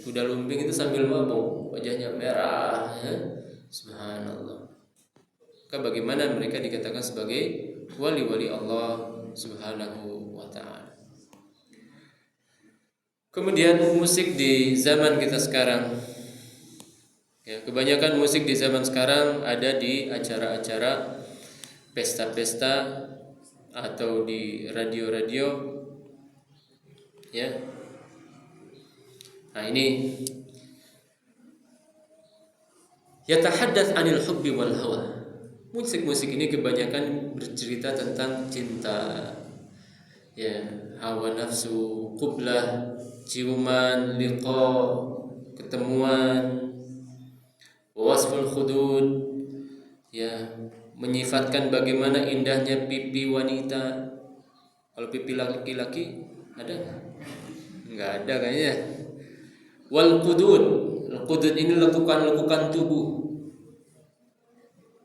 Kuda lumping itu sambil mabok, wajahnya merah ya. Subhanallah. Maka bagaimana mereka dikatakan sebagai wali-wali Allah Subhanahu wa ta'ala. Kemudian musik di zaman kita sekarang. Ya, kebanyakan musik di zaman sekarang ada di acara-acara pesta-pesta atau di radio-radio. Ya. Nah, ini yatahaddath 'anil hubbi wal hawa. Musik-musik ini kebanyakan bercerita tentang cinta. Ya, hawa nafsu, qublah, ciuman, liqa, ketemuan, wasful khudud, ya, menyifatkan bagaimana indahnya pipi wanita. Kalau pipi laki-laki ada nggak ada kayaknya. Wal qudud, al-qudud ini lekukan-lekukan tubuh.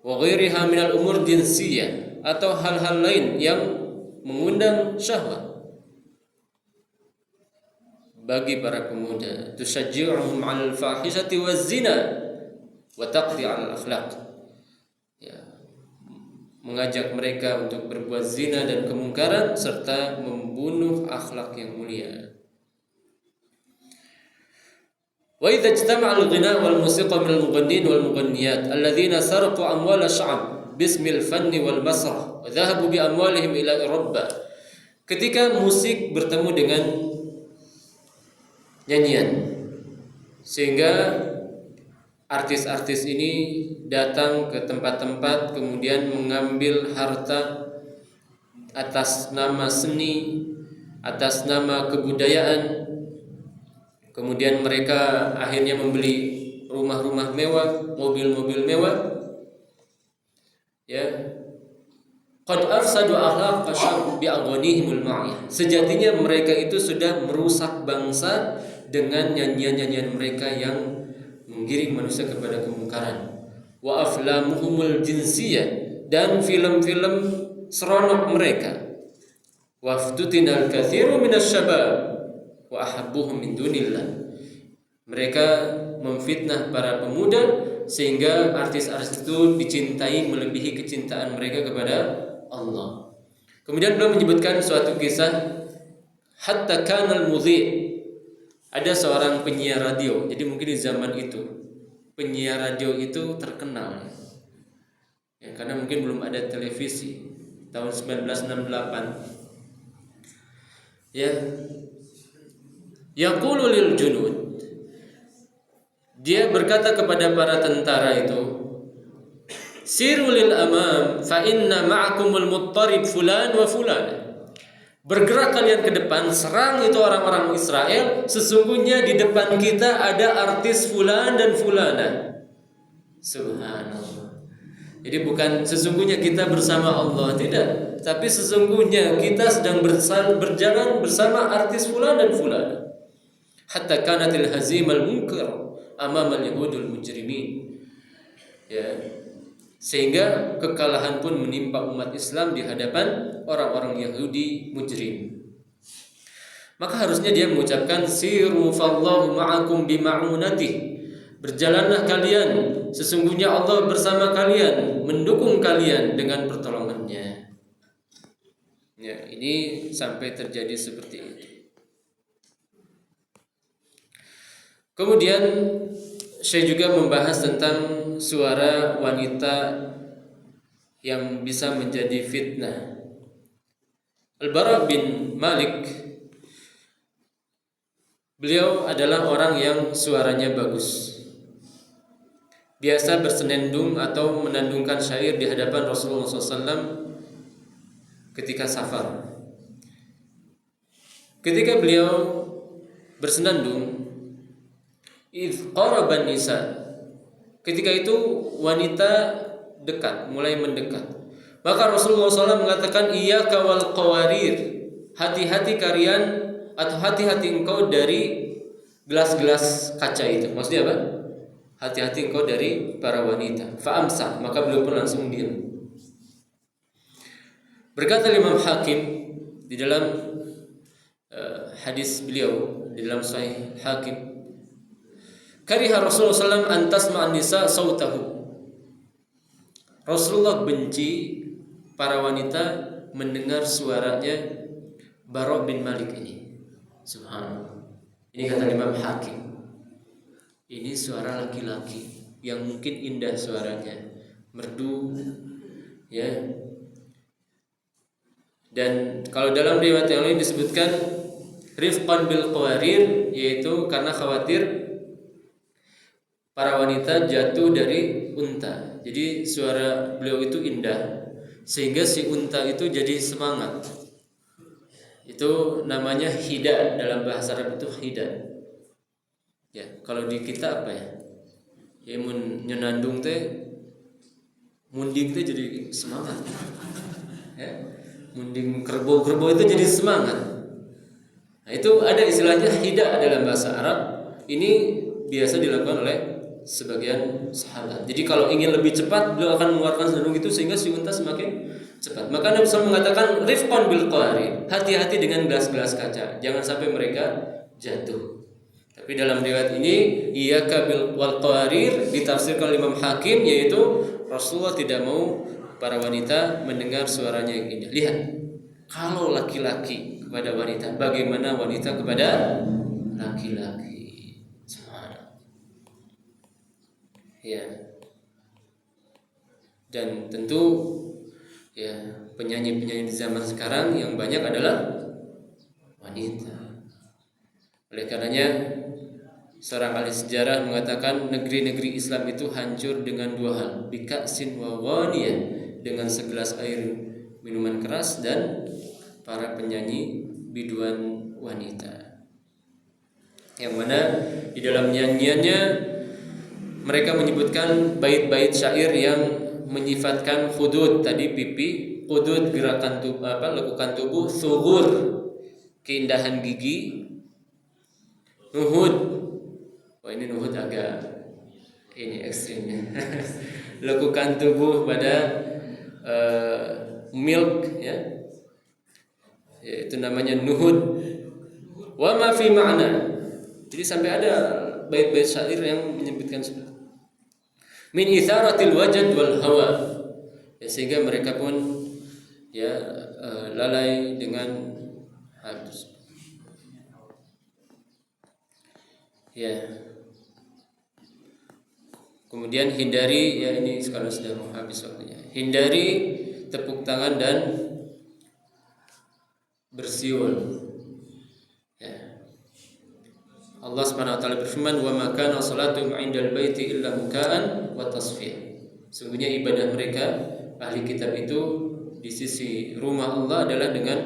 Wa ghairiha minal umur jinsiyah, atau hal-hal lain yang mengundang syahwat bagi para pemuda. Tusajji'uhum 'alal fahishati waz zina wa taqdi 'alal akhlaq. Ya, mengajak mereka untuk berbuat zina dan kemungkaran serta membunuh akhlak yang mulia. Wa idza ijtama'a al-ghina wal musiqa min al-mughannin wal mughanniyat alladhina sarqu amwal ash-sha'b bismil fanni wal masrah wa dhahabu bi amwalihim ila Eropa. Ketika musik bertemu dengan nyanyian, sehingga artis-artis ini datang ke tempat-tempat kemudian mengambil harta atas nama seni, atas nama kebudayaan. Kemudian mereka akhirnya membeli rumah-rumah mewah, mobil-mobil mewah. Ya. Qad afsadu akhlaq qasyab bi aghanihimul ma'iyah. Sejatinya mereka itu sudah merusak bangsa dengan nyanyian-nyanyian mereka yang menggiring manusia kepada kemungkaran. Wa aflamuhumul jinsiyah, dan film-film seronok mereka. Waftutinal katsiru minasy-syabab wa ahabbuhum min dunillah. Mereka memfitnah para pemuda sehingga artis-artis itu dicintai melebihi kecintaan mereka kepada Allah. Kemudian beliau menyebutkan suatu kisah, hatta kanal mudhi', ada seorang penyiar radio. Jadi mungkin di zaman itu penyiar radio itu terkenal ya, karena mungkin belum ada televisi tahun 1968. Ya, yaqulu lil junud, dia berkata kepada para tentara itu, siru lil amam fa inna ma'akumul muttarib fulan wa fulan. Bergerak kalian ke depan, serang itu orang-orang Israel. Sesungguhnya di depan kita ada artis fulan dan fulana. Subhanallah. Jadi bukan sesungguhnya kita bersama Allah, tidak, tapi sesungguhnya kita sedang berjalan bersama artis fulan dan fulana. Hatta kanatil hazimal munkar amamal yahudul mujrimin. Ya. Sehingga kekalahan pun menimpa umat Islam di hadapan orang-orang Yahudi mujrim. Maka harusnya dia mengucapkan siru fallahu ma'akum bima'unatih. Berjalanlah kalian, sesungguhnya Allah bersama kalian, mendukung kalian dengan pertolongannya. Ya, ini sampai terjadi seperti itu. Kemudian saya juga membahas tentang suara wanita yang bisa menjadi fitnah. Al-Bara bin Malik, beliau adalah orang yang suaranya bagus. Biasa bersenandung atau menandungkan syair di hadapan Rasulullah SAW ketika safar. Ketika beliau bersenandung, idh qaraban nisa, ketika itu wanita dekat, mulai mendekat. Maka Rasulullah SAW mengatakan, iyyaka wal qawarir, hati-hati kalian atau hati-hati engkau dari gelas-gelas kaca itu. Maksudnya apa? Hati-hati engkau dari para wanita. Fa'amsak, maka beliau pun langsung diam. Berkata Imam Hakim di dalam hadis beliau di dalam Sahih Hakim, kariha Rasulullah SAW antas ma'an nisa sautahu. Rasulullah benci para wanita mendengar suaranya Bara' bin Malik ini. Subhanallah. Ini kata Imam Hakim. Ini suara laki-laki yang mungkin indah suaranya, merdu, ya. Dan kalau dalam riwayat yang lain disebutkan rifqan bil qawarir, yaitu karena khawatir para wanita jatuh dari unta. Jadi suara beliau itu indah sehingga si unta itu jadi semangat. Itu namanya hida, dalam bahasa Arab itu hida. Ya, kalau di kita apa ya? Ya mun nyenandung teh munding teh jadi semangat. Ya. Munding kerbau-kerbau itu jadi semangat. Nah, itu ada istilahnya hida dalam bahasa Arab. Ini biasa dilakukan oleh sebagian sahabat. Jadi kalau ingin lebih cepat, beliau akan mengeluarkan senandung itu sehingga si unta semakin cepat. Maka Nabi SAW mengatakan rifqan bil qawarir, hati-hati dengan gelas-gelas kaca, jangan sampai mereka jatuh. Tapi dalam riwayat ini iyyaka bil wal qawarir ditafsirkan oleh Imam Hakim, yaitu Rasulullah tidak mau para wanita mendengar suaranya yang indah. Lihat, kalau laki-laki kepada wanita, bagaimana wanita kepada laki-laki? Ya. Dan tentu ya penyanyi-penyanyi di zaman sekarang yang banyak adalah wanita. Oleh karenanya seorang ahli sejarah mengatakan negeri-negeri Islam itu hancur dengan dua hal, bika'sin wa ghaniyah, dengan segelas air minuman keras dan para penyanyi biduan wanita. Yang mana di dalam nyanyiannya mereka menyebutkan bait-bait syair yang menyifatkan hudud tadi pipi, hudud gerakan tubuh, lekukan tubuh, sugur keindahan gigi, nuhud. Wah, ini nuhud agak ini ekstrimnya. Lekukan tubuh pada milk, ya. Itu namanya nuhud. Wa ma fi ma'na. Jadi sampai ada bait-bait syair yang menyebutkan seperti min itharatil wajad wal hawa, ya, sehingga mereka pun ya lalai dengan habis. Ya. Kemudian hindari, ya ini sekarang sudah mau habis waktunya. Hindari tepuk tangan dan bersiul. Ya. Allah Subhanahu wa taala berfirman, "Wa ma kana salatuhum 'indal baiti illa muka'an wa tasfiyah." Sungguhnya ibadah mereka ahli kitab itu di sisi rumah Allah adalah dengan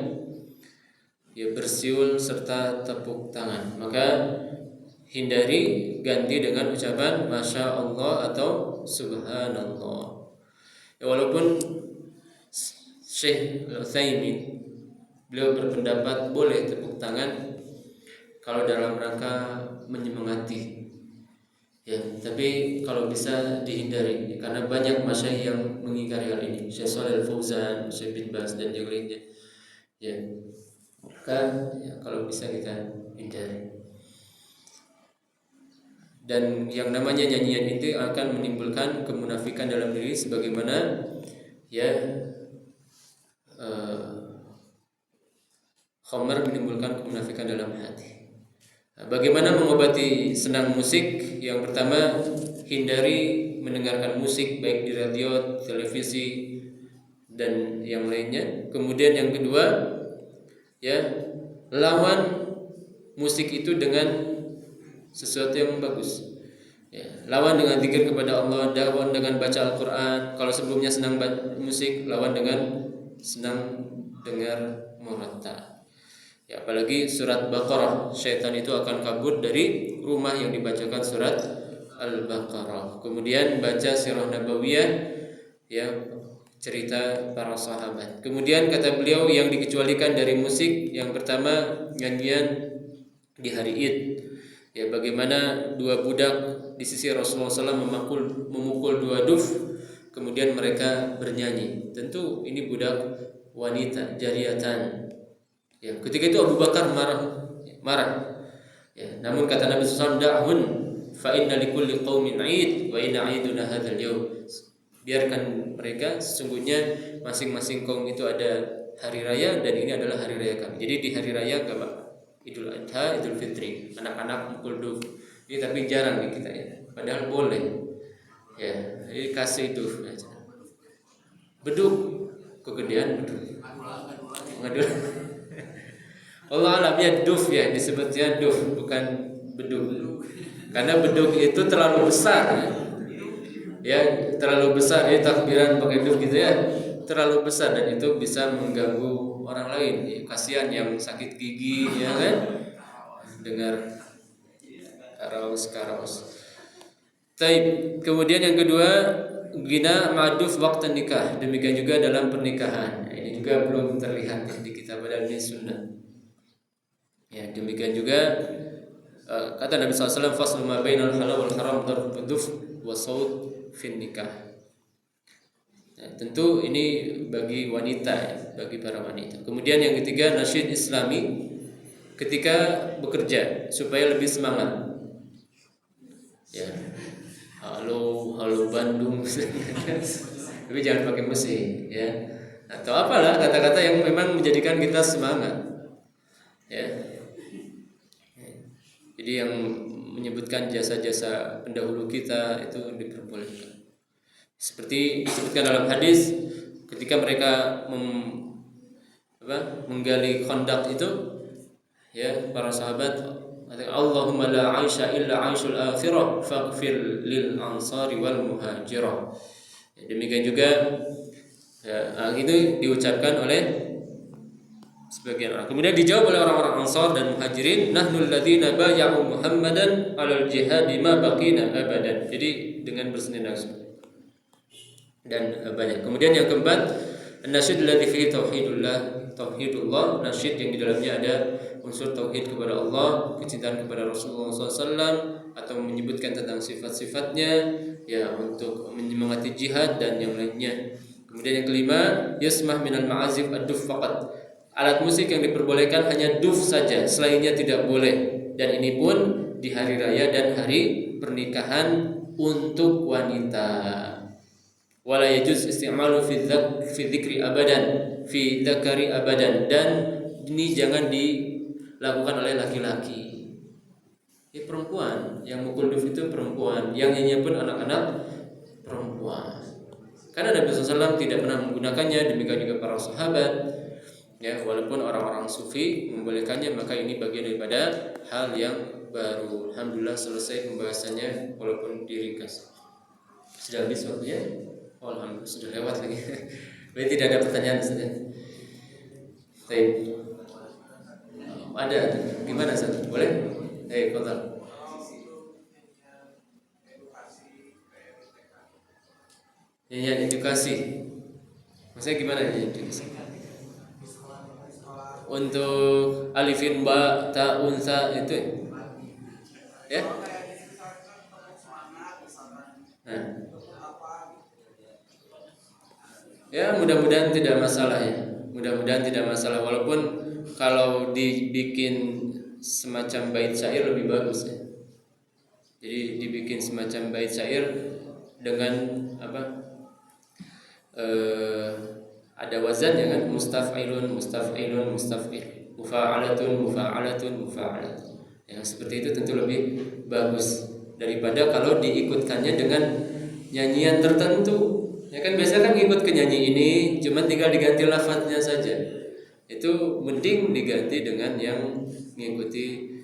ya bersiul serta tepuk tangan. Maka hindari, ganti dengan ucapan Masya Allah atau Subhanallah. Ya, walaupun Syekh Al-Utsaimin beliau berpendapat boleh tepuk tangan kalau dalam rangka menyemangati, ya, tapi kalau bisa dihindari karena banyak masyayikh yang mengingkari hal ini. Syekh Shalih Al-Fauzan, Syekh bin Baz dan yang lainnya. Ya, maka ya, kalau bisa kita hindari. Dan yang namanya nyanyian itu akan menimbulkan kemunafikan dalam diri, sebagaimana ya khamar menimbulkan kemunafikan dalam hati. Bagaimana mengobati senang musik? Yang pertama, hindari mendengarkan musik baik di radio, televisi dan yang lainnya. Kemudian yang kedua, ya, lawan musik itu dengan sesuatu yang bagus. Ya, lawan dengan zikir kepada Allah, lawan dengan baca Al-Qur'an. Kalau sebelumnya senang musik, lawan dengan senang dengar murattal. Ya, apalagi surat Baqarah, syaitan itu akan kabur dari rumah yang dibacakan surat Al-Baqarah. Kemudian baca sirah nabawiyah, ya, cerita para sahabat. Kemudian kata beliau yang dikecualikan dari musik yang pertama nyanyian di hari Id. Ya, bagaimana dua budak di sisi Rasulullah SAW memukul dua duf, kemudian mereka bernyanyi. Tentu ini budak wanita, jariatan. Ya, ketika itu Abu Bakar marah. Ya, namun kata Nabi SAW, da'hun fa inna likulli qaumin 'id wa inna 'iduna hadzal yaum. Biarkan mereka, sesungguhnya masing-masing kaum itu ada hari raya dan ini adalah hari raya kami. Jadi di hari raya enggak Idul Adha, Idul Fitri, anak-anak mukul duf. Ini tapi jarang di kita ya. Padahal boleh. Ya, ini kasih duf aja. Beduk kegedean beduk. Ngadul. Allah alamnya duf ya, disebutnya duf bukan beduk. Karena beduk itu terlalu besar. Ya, terlalu besar ya, takbiran pakai duf gitu ya. Terlalu besar dan itu bisa mengganggu orang lain. Ya, kasihan yang sakit gigi ya kan. Dengar karaos. Taib. Kemudian yang kedua, gina ma'duf waktu nikah. Demikian juga dalam pernikahan. Ini juga belum terlihat di kitab dan ini sunnah. Ya, demikian juga kata Nabi SAW, fasl ma bainal halal wal haram darbud duf wa saut fin nikah. Nah, tentu ini bagi wanita ya, bagi para wanita. Kemudian yang ketiga, nasyid Islami ketika bekerja supaya lebih semangat. Ya. Halo Bandung. Tapi jangan pakai mesin ya. Atau apalah kata-kata yang memang menjadikan kita semangat. Ya. Jadi yang menyebutkan jasa-jasa pendahulu kita itu diperbolehkan. Seperti disebutkan dalam hadis ketika mereka menggali Khandaq itu, ya, para sahabat Allahumma la aisha illa aishul akhirah faghfir lil ansari wal muhajirah. Ya, demikian juga ya, itu diucapkan oleh sebagian orang. Kemudian dijawab oleh orang-orang Ansar dan Muhajirin, nahnul ladzina bay'u Muhammadan 'alal jihad ma baqina abadan. Jadi dengan bersenang dan banyak. Kemudian yang keempat, nasyid alladzi fihi tauhidullah, nasyid yang di dalamnya ada unsur tauhid kepada Allah, kecintaan kepada Rasulullah SAW, atau menyebutkan tentang sifat-sifatnya, ya, untuk menyemangati jihad dan yang lainnya. Kemudian yang kelima, yasmah minal ma'azif ad-duf faqat. Alat musik yang diperbolehkan hanya duf saja, selainnya tidak boleh. Dan ini pun di hari raya dan hari pernikahan untuk wanita. Wala yajuz isti'malu fi dzikri abadan, fi dzakari abadan, dan ini jangan dilakukan oleh laki-laki. Ini perempuan, yang mukul duf itu perempuan, yang nyanyi pun anak-anak perempuan. Karena Nabi SAW tidak pernah menggunakannya, demikian juga para sahabat. Ya, walaupun orang-orang sufi membolehkannya, maka ini bagian daripada hal yang baru. Alhamdulillah selesai pembahasannya walaupun diringkas. Sudah habis waktunya? Oh, alhamdulillah sudah lewat lagi. Berarti tidak ada pertanyaan saja. Baik. Ada gimana Ustaz? Boleh? Fadhal. Ya, edukasi. Maksudnya gimana ya edukasi? Untuk alifin ba ta unsa itu ya. Nah. Ya, mudah-mudahan tidak masalah ya. Mudah-mudahan tidak masalah, walaupun kalau dibikin semacam bait syair lebih bagus ya. Jadi dibikin semacam bait syair dengan apa? Ada wazannya kan, mustaf'ilun, mufa'alatun. Yang seperti itu tentu lebih bagus daripada kalau diikutkannya dengan nyanyian tertentu. Ya kan biasa kan ngikut ke nyanyi ini, cuma tinggal diganti lafadznya saja. Itu mending diganti dengan yang mengikuti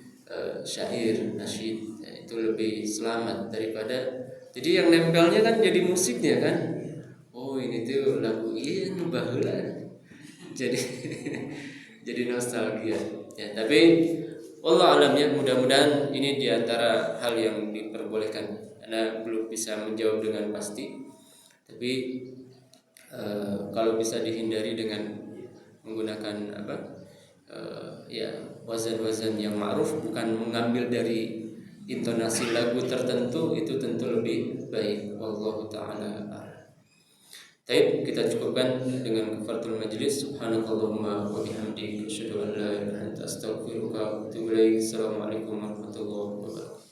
syair, nasyid. Ya, itu lebih selamat daripada. Jadi yang nempelnya kan jadi musiknya kan. Oh, ini tuh lagu iya baheula. Jadi jadi nostalgia. Ya, tapi Allah alamnya, mudah-mudahan ini diantara hal yang diperbolehkan. Karena belum bisa menjawab dengan pasti. Tapi Kalau bisa dihindari dengan menggunakan ya wazan-wazan yang ma'ruf, bukan mengambil dari intonasi lagu tertentu, itu tentu lebih baik. Wallahu taala a'lam. Baik, kita cukupkan dengan kafaratul majlis. Subhanakallahumma wa bihamdika asyhadu an la ilaha illa anta astaghfiruka wa atubu ilaik. Assalamualaikum warahmatullahi wabarakatuh.